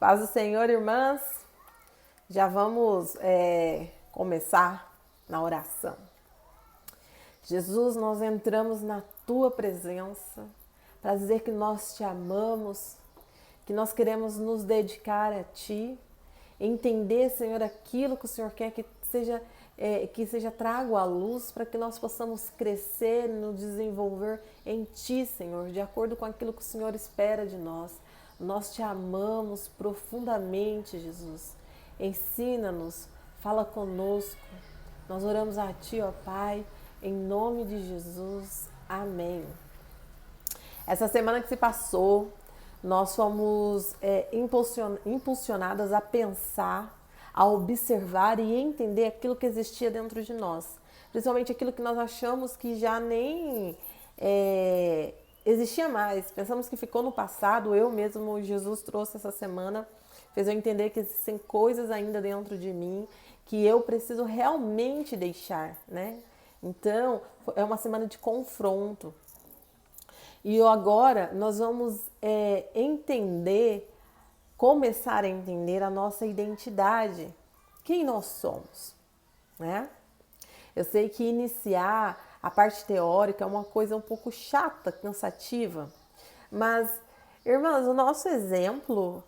Paz do Senhor, irmãs. Já vamos começar na oração. Jesus, nós entramos na Tua presença para dizer que nós Te amamos, que nós queremos nos dedicar a Ti, entender, Senhor, aquilo que o Senhor quer que seja trago à luz para que nós possamos crescer, nos desenvolver em Ti, Senhor, de acordo com aquilo que o Senhor espera de nós. Nós Te amamos profundamente, Jesus. Ensina-nos, fala conosco. Nós oramos a Ti, ó Pai, em nome de Jesus. Amém. Essa semana que se passou, nós fomos impulsionadas a pensar, a observar e entender aquilo que existia dentro de nós. Principalmente aquilo que nós achamos que já nem existia mais. Pensamos que ficou no passado. Eu mesmo, Jesus trouxe essa semana, fez eu entender que existem coisas ainda dentro de mim que eu preciso realmente deixar, né? Então, é uma semana de confronto. E agora nós vamos começar a entender a nossa identidade, quem nós somos, né? Eu sei que iniciar a parte teórica é uma coisa um pouco chata, cansativa, mas, irmãs, o nosso exemplo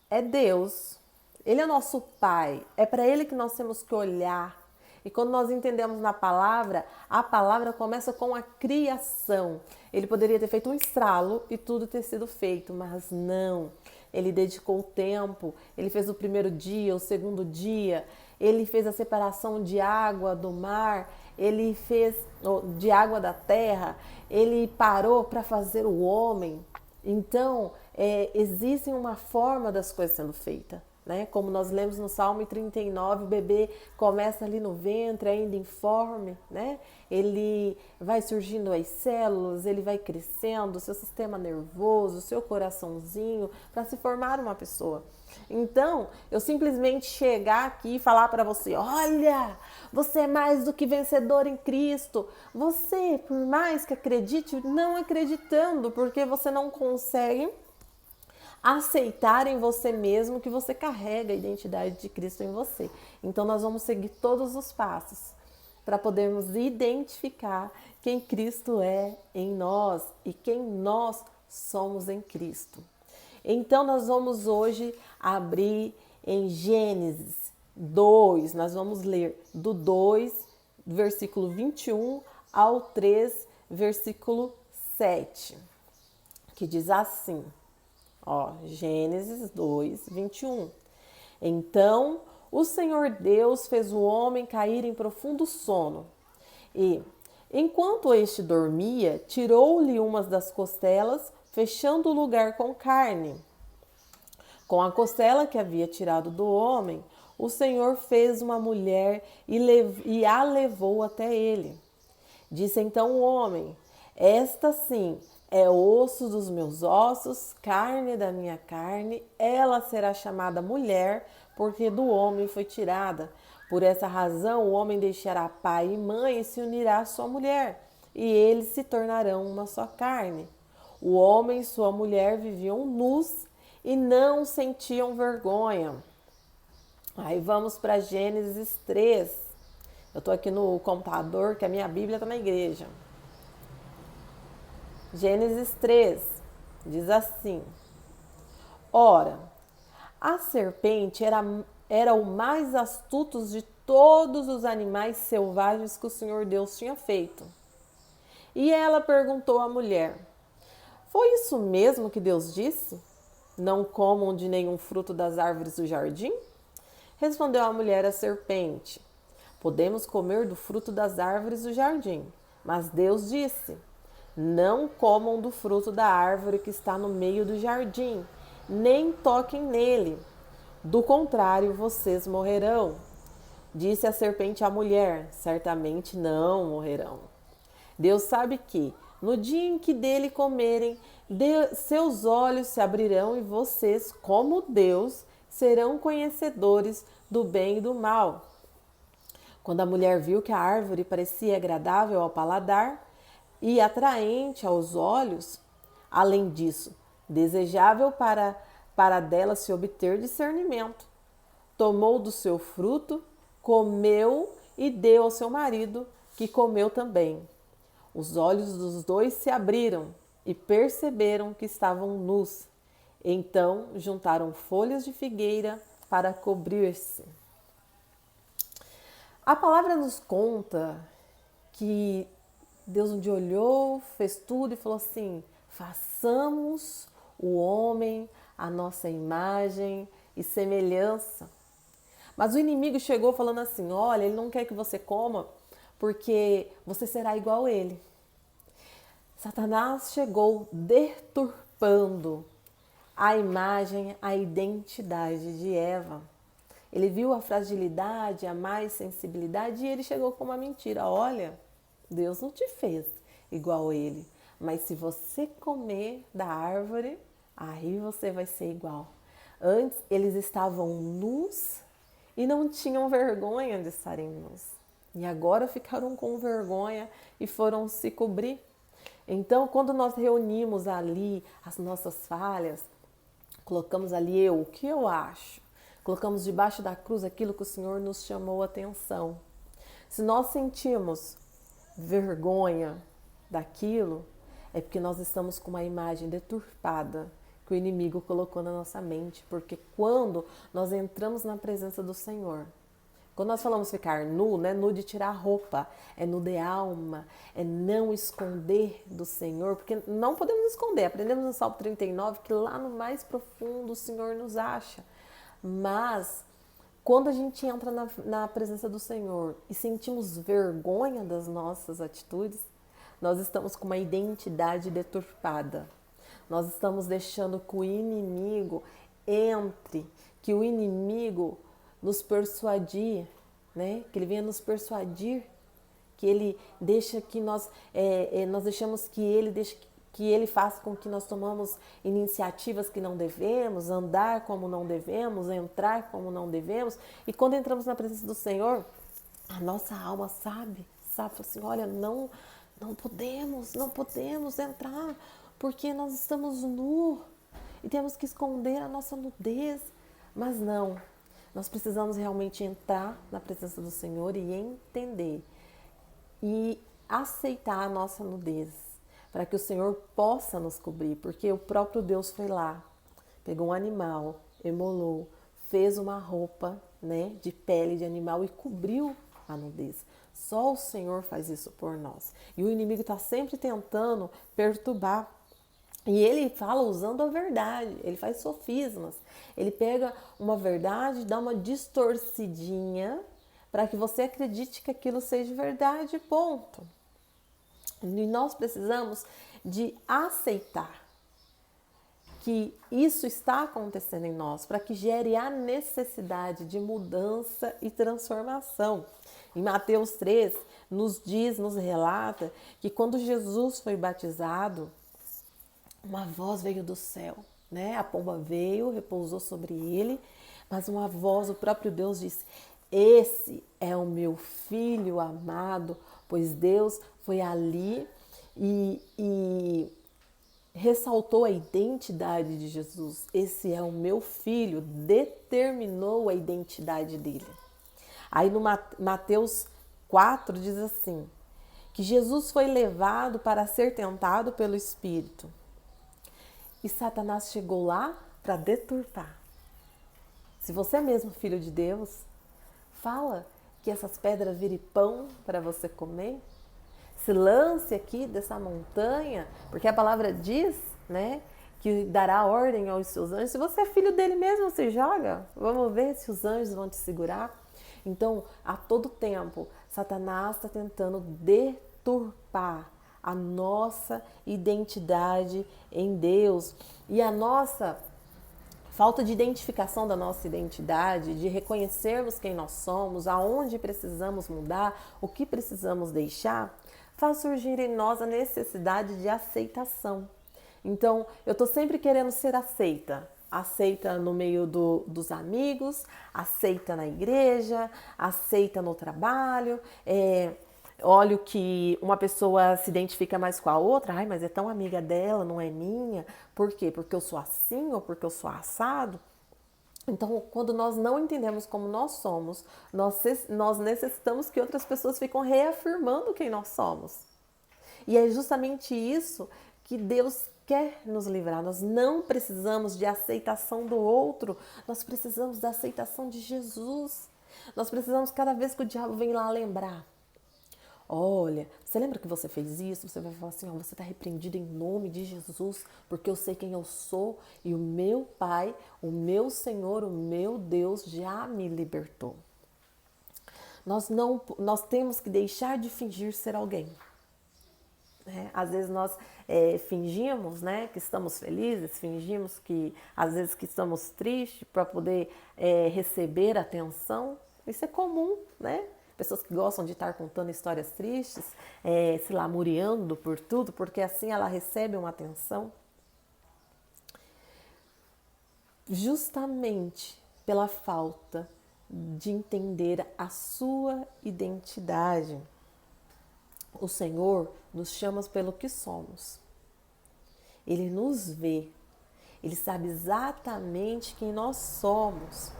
é Deus. Ele é nosso Pai, é para Ele que nós temos que olhar. E quando nós entendemos na palavra, a palavra começa com a criação. Ele poderia ter feito um estralo e tudo ter sido feito, mas não. Ele dedicou o tempo, ele fez o primeiro dia, o segundo dia, ele fez a separação de água do mar, ele fez de água da terra, ele parou para fazer o homem. Então, existe uma forma das coisas sendo feitas. Né? Como nós lemos no Salmo 39, o bebê começa ali no ventre, ainda informe, né? Ele vai surgindo as células, ele vai crescendo, o seu sistema nervoso, o seu coraçãozinho, para se formar uma pessoa. Então, eu simplesmente chegar aqui e falar para você, olha, você é mais do que vencedor em Cristo. Você, por mais que acredite, não acreditando, porque você não consegue aceitar em você mesmo que você carrega a identidade de Cristo em você. Então nós vamos seguir todos os passos para podermos identificar quem Cristo é em nós e quem nós somos em Cristo. Então nós vamos hoje abrir em Gênesis 2, nós vamos ler do 2, versículo 21 ao 3, versículo 7, que diz assim: Gênesis 2, 21. Então, o Senhor Deus fez o homem cair em profundo sono e, enquanto este dormia, tirou-lhe umas das costelas, fechando o lugar com carne. Com a costela que havia tirado do homem, o Senhor fez uma mulher e a levou até ele. Disse então o homem: esta sim é osso dos meus ossos, carne da minha carne, ela será chamada mulher, porque do homem foi tirada. Por essa razão o homem deixará pai e mãe e se unirá à sua mulher, e eles se tornarão uma só carne. O homem e sua mulher viviam nus e não sentiam vergonha. Aí vamos para Gênesis 3. Eu estou aqui no computador, que a minha Bíblia está na igreja. Gênesis 3 diz assim: ora, a serpente era o mais astuto de todos os animais selvagens que o Senhor Deus tinha feito. E ela perguntou à mulher: foi isso mesmo que Deus disse? Não comam de nenhum fruto das árvores do jardim? Respondeu a mulher à serpente: podemos comer do fruto das árvores do jardim, mas Deus disse: não comam do fruto da árvore que está no meio do jardim, nem toquem nele. Do contrário, vocês morrerão. Disse a serpente à mulher: certamente não morrerão. Deus sabe que, no dia em que dele comerem, seus olhos se abrirão e vocês, como Deus, serão conhecedores do bem e do mal. Quando a mulher viu que a árvore parecia agradável ao paladar e atraente aos olhos, além disso, desejável para para dela se obter discernimento. Tomou do seu fruto, comeu e deu ao seu marido, que comeu também. Os olhos dos dois se abriram e perceberam que estavam nus. Então juntaram folhas de figueira para cobrir-se. A palavra nos conta que Deus um dia olhou, fez tudo e falou assim: façamos o homem à nossa imagem e semelhança. Mas o inimigo chegou falando assim: olha, ele não quer que você coma porque você será igual a ele. Satanás chegou deturpando a imagem, a identidade de Eva. Ele viu a fragilidade, a mais sensibilidade e ele chegou com uma mentira. Olha, Deus não te fez igual a ele, mas se você comer da árvore, aí você vai ser igual. Antes eles estavam nus e não tinham vergonha de estarem nus. E agora ficaram com vergonha e foram se cobrir. Então, quando nós reunimos ali as nossas falhas, colocamos ali o que eu acho, colocamos debaixo da cruz aquilo que o Senhor nos chamou a atenção. Se nós sentimos vergonha daquilo, é porque nós estamos com uma imagem deturpada que o inimigo colocou na nossa mente. Porque quando nós entramos na presença do Senhor, quando nós falamos ficar nu, não é nu de tirar a roupa, é nu de alma, é não esconder do Senhor, porque não podemos esconder. Aprendemos no Salmo 39 que lá no mais profundo o Senhor nos acha. Mas quando a gente entra na presença do Senhor e sentimos vergonha das nossas atitudes, nós estamos com uma identidade deturpada. Nós estamos deixando que o inimigo entre, que o inimigo nos persuadir, né? Que ele venha nos persuadir, que ele deixa que nós deixamos que ele deixe que ele faça com que nós tomamos iniciativas que não devemos, andar como não devemos, entrar como não devemos. E quando entramos na presença do Senhor, a nossa alma sabe assim, olha, não podemos entrar, porque nós estamos nus e temos que esconder a nossa nudez. Mas não, nós precisamos realmente entrar na presença do Senhor e entender e aceitar a nossa nudez, para que o Senhor possa nos cobrir, porque o próprio Deus foi lá, pegou um animal, emolou, fez uma roupa, né, de pele de animal e cobriu a nudez. Só o Senhor faz isso por nós. E o inimigo está sempre tentando perturbar. E ele fala usando a verdade, ele faz sofismas. Ele pega uma verdade, dá uma distorcidinha para que você acredite que aquilo seja verdade, ponto. E nós precisamos de aceitar que isso está acontecendo em nós, para que gere a necessidade de mudança e transformação. Em Mateus 3, nos relata que quando Jesus foi batizado, uma voz veio do céu, né? A pomba veio, repousou sobre ele, mas uma voz, o próprio Deus disse: esse é o meu filho amado, pois Deus foi ali e ressaltou a identidade de Jesus. Esse é o meu filho, determinou a identidade dele. Aí no Mateus 4 diz assim, que Jesus foi levado para ser tentado pelo Espírito. E Satanás chegou lá para deturpar. Se você é mesmo filho de Deus, fala que essas pedras virem pão para você comer. Se lance aqui dessa montanha, porque a palavra diz, né, que dará ordem aos seus anjos. Se você é filho dele mesmo, você joga. Vamos ver se os anjos vão te segurar. Então, a todo tempo, Satanás está tentando deturpar a nossa identidade em Deus. E a nossa falta de identificação da nossa identidade, de reconhecermos quem nós somos, aonde precisamos mudar, o que precisamos deixar, faz surgir em nós a necessidade de aceitação. Então, eu estou sempre querendo ser aceita. Aceita no meio dos amigos, aceita na igreja, aceita no trabalho. olho que uma pessoa se identifica mais com a outra, ai, mas é tão amiga dela, não é minha. Por quê? Porque eu sou assim ou porque eu sou assado? Então, quando nós não entendemos como nós somos, nós necessitamos que outras pessoas fiquem reafirmando quem nós somos. E é justamente isso que Deus quer nos livrar. Nós não precisamos de aceitação do outro, nós precisamos da aceitação de Jesus. Nós precisamos, cada vez que o diabo vem lá lembrar, olha, você lembra que você fez isso? Você vai falar assim, ó, você está repreendido em nome de Jesus, porque eu sei quem eu sou e o meu Pai, o meu Senhor, o meu Deus já me libertou. Nós temos que deixar de fingir ser alguém. Às vezes nós fingimos, né, que estamos felizes, fingimos que às vezes que estamos tristes para poder receber atenção. Isso é comum, né? Pessoas que gostam de estar contando histórias tristes, se lamuriando por tudo, porque assim ela recebe uma atenção. Justamente pela falta de entender a sua identidade. O Senhor nos chama pelo que somos. Ele nos vê. Ele sabe exatamente quem nós somos.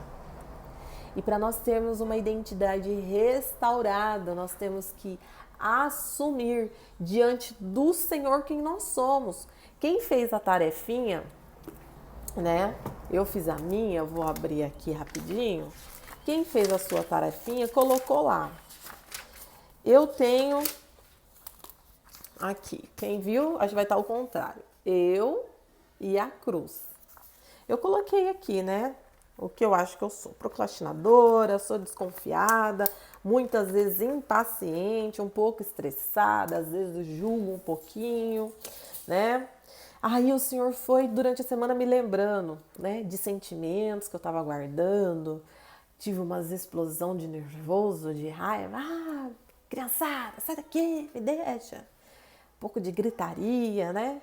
E para nós termos uma identidade restaurada, nós temos que assumir diante do Senhor quem nós somos. Quem fez a tarefinha, né? Eu fiz a minha, eu vou abrir aqui rapidinho. Quem fez a sua tarefinha colocou lá. Eu tenho aqui, quem viu, acho que vai estar ao contrário. Eu e a cruz. Eu coloquei aqui, né? O que eu acho que eu sou. Procrastinadora, sou desconfiada, muitas vezes impaciente, um pouco estressada, às vezes julgo um pouquinho, né? Aí o Senhor foi durante a semana me lembrando, né? De sentimentos que eu estava guardando. Tive umas explosão de nervoso, de raiva. Ah, criançada, sai daqui, me deixa. Um pouco de gritaria, né?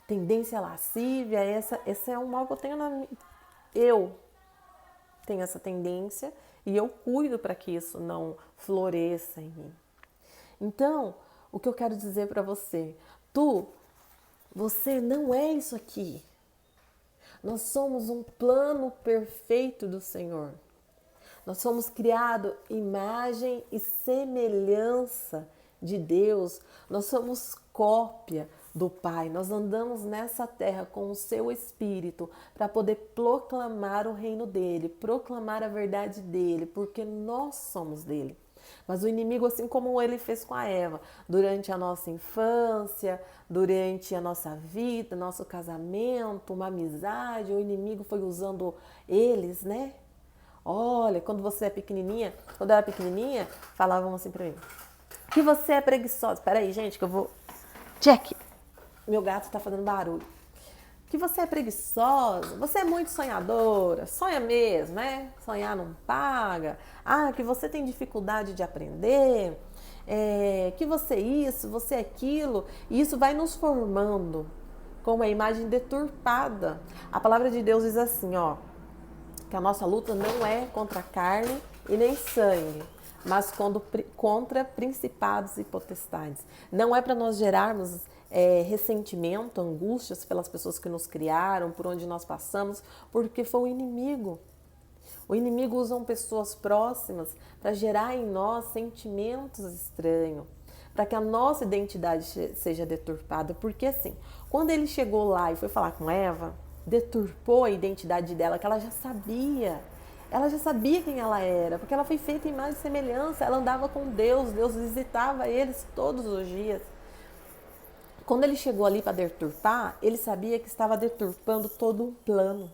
Tendência lascívia, esse é um mal que eu tenho eu tenho essa tendência e eu cuido para que isso não floresça em mim. Então, o que eu quero dizer para você, você não é isso aqui. Nós somos um plano perfeito do Senhor. Nós somos criados imagem e semelhança de Deus. Nós somos cópia do Pai. Nós andamos nessa terra com o seu Espírito para poder proclamar o reino dele, proclamar a verdade dele, porque nós somos dele. Mas o inimigo, assim como ele fez com a Eva, durante a nossa infância, durante a nossa vida, nosso casamento, uma amizade, o inimigo foi usando eles, né? Olha, quando você é pequenininha, quando eu era pequenininha, falavam assim pra mim, que você é preguiçosa. Espera aí, gente, que eu vou... Check! Meu gato tá fazendo barulho. Que você é preguiçosa, você é muito sonhadora, sonha mesmo, né? Sonhar não paga. Ah, que você tem dificuldade de aprender, que você isso, você aquilo. E isso vai nos formando com uma imagem deturpada. A palavra de Deus diz assim, ó, que a nossa luta não é contra a carne e nem sangue, mas contra principados e potestades. Não é para nós gerarmos ressentimento, angústias pelas pessoas que nos criaram, por onde nós passamos, porque foi o inimigo. O inimigo usa pessoas próximas para gerar em nós sentimentos estranhos, para que a nossa identidade seja deturpada. Porque assim, quando ele chegou lá e foi falar com Eva, deturpou a identidade dela, que ela já sabia. Ela já sabia quem ela era, porque ela foi feita em imagem e semelhança. Ela andava com Deus, Deus visitava eles todos os dias. Quando ele chegou ali para deturpar, ele sabia que estava deturpando todo um plano.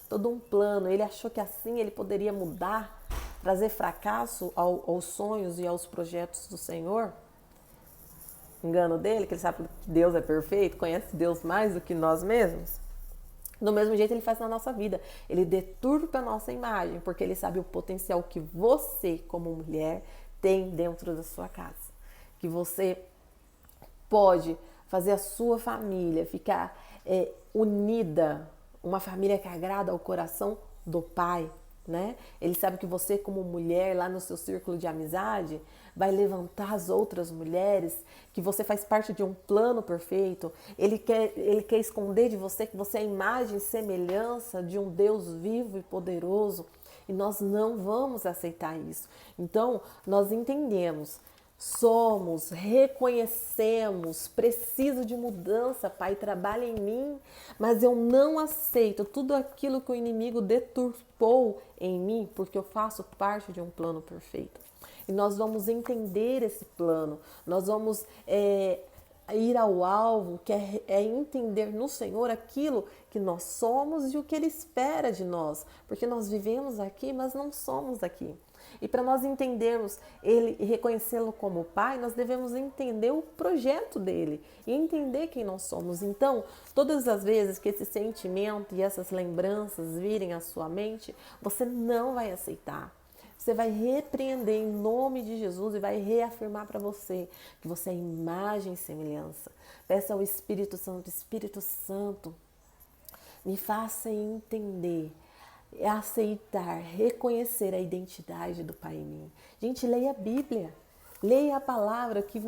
Todo um plano. Ele achou que assim ele poderia mudar, trazer fracasso aos sonhos e aos projetos do Senhor. Engano dele, que ele sabe que Deus é perfeito, conhece Deus mais do que nós mesmos. Do mesmo jeito ele faz na nossa vida. Ele deturpa a nossa imagem, porque ele sabe o potencial que você, como mulher, tem dentro da sua casa. Que você pode fazer a sua família ficar unida, uma família que agrada ao coração do Pai. né? Ele sabe que você, como mulher, lá no seu círculo de amizade, vai levantar as outras mulheres, que você faz parte de um plano perfeito. Ele quer esconder de você que você é a imagem e semelhança de um Deus vivo e poderoso. E nós não vamos aceitar isso. Então, nós entendemos, somos, reconhecemos, preciso de mudança, Pai, trabalha em mim, mas eu não aceito tudo aquilo que o inimigo deturpou em mim, porque eu faço parte de um plano perfeito. E nós vamos entender esse plano, nós vamos ir ao alvo, que é entender no Senhor aquilo que nós somos e o que Ele espera de nós, porque nós vivemos aqui, mas não somos aqui. E para nós entendermos Ele e reconhecê-lo como Pai, nós devemos entender o projeto dele e entender quem nós somos. Então, todas as vezes que esse sentimento e essas lembranças virem à sua mente, você não vai aceitar. Você vai repreender em nome de Jesus e vai reafirmar para você que você é imagem e semelhança. Peça ao Espírito Santo, me faça entender, aceitar, reconhecer a identidade do Pai em mim. Gente, leia a Bíblia. Leia a palavra que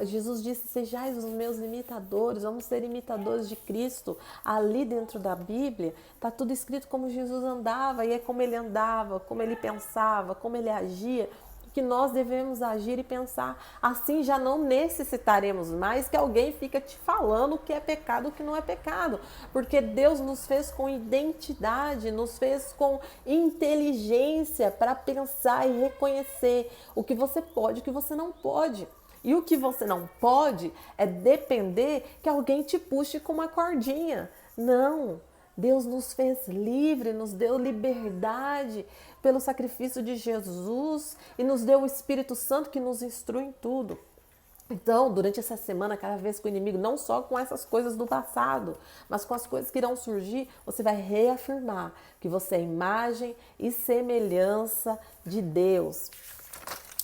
Jesus disse, sejais os meus imitadores, vamos ser imitadores de Cristo. Ali dentro da Bíblia está tudo escrito como Jesus andava, e é como ele andava, como ele pensava, como ele agia, que nós devemos agir e pensar. Assim já não necessitaremos mais que alguém fica te falando o que é pecado e o que não é pecado. Porque Deus nos fez com identidade, nos fez com inteligência para pensar e reconhecer o que você pode e o que você não pode. E o que você não pode é depender que alguém te puxe com uma cordinha. Não! Deus nos fez livre, nos deu liberdade pelo sacrifício de Jesus e nos deu o Espírito Santo que nos instrui em tudo. Então, durante essa semana, cada vez que o inimigo, não só com essas coisas do passado, mas com as coisas que irão surgir, você vai reafirmar que você é imagem e semelhança de Deus.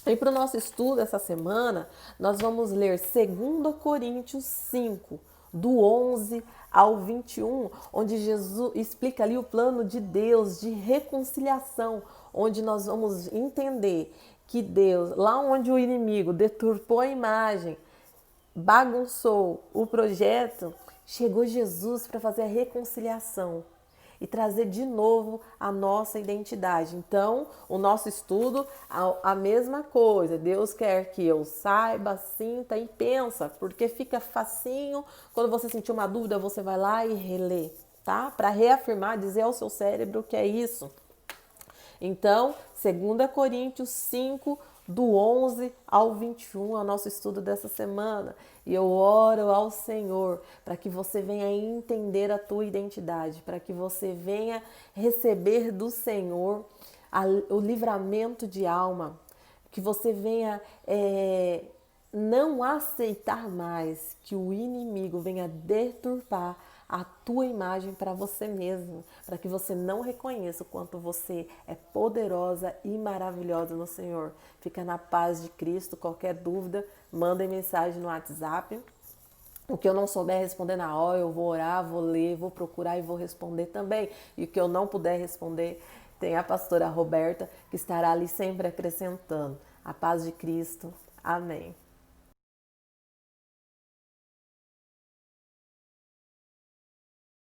E para o nosso estudo essa semana, nós vamos ler 2 Coríntios 5, do 11 ao 21, onde Jesus explica ali o plano de Deus de reconciliação, onde nós vamos entender que Deus, lá onde o inimigo deturpou a imagem, bagunçou o projeto, chegou Jesus para fazer a reconciliação e trazer de novo a nossa identidade. Então, o nosso estudo, a mesma coisa. Deus quer que eu saiba, sinta e pensa, porque fica facinho. Quando você sentir uma dúvida, você vai lá e relê, tá? Para reafirmar, dizer ao seu cérebro que é isso. Então, 2 Coríntios 5, do 11 ao 21, é o nosso estudo dessa semana. E eu oro ao Senhor para que você venha entender a tua identidade, para que você venha receber do Senhor o livramento de alma, que você venha não aceitar mais que o inimigo venha deturpar a tua imagem para você mesmo, para que você não reconheça o quanto você é poderosa e maravilhosa no Senhor. Fica na paz de Cristo. Qualquer dúvida, manda mensagem no WhatsApp. O que eu não souber responder na hora, eu vou orar, vou ler, vou procurar e vou responder também. E o que eu não puder responder, tem a pastora Roberta, que estará ali sempre acrescentando. A paz de Cristo. Amém.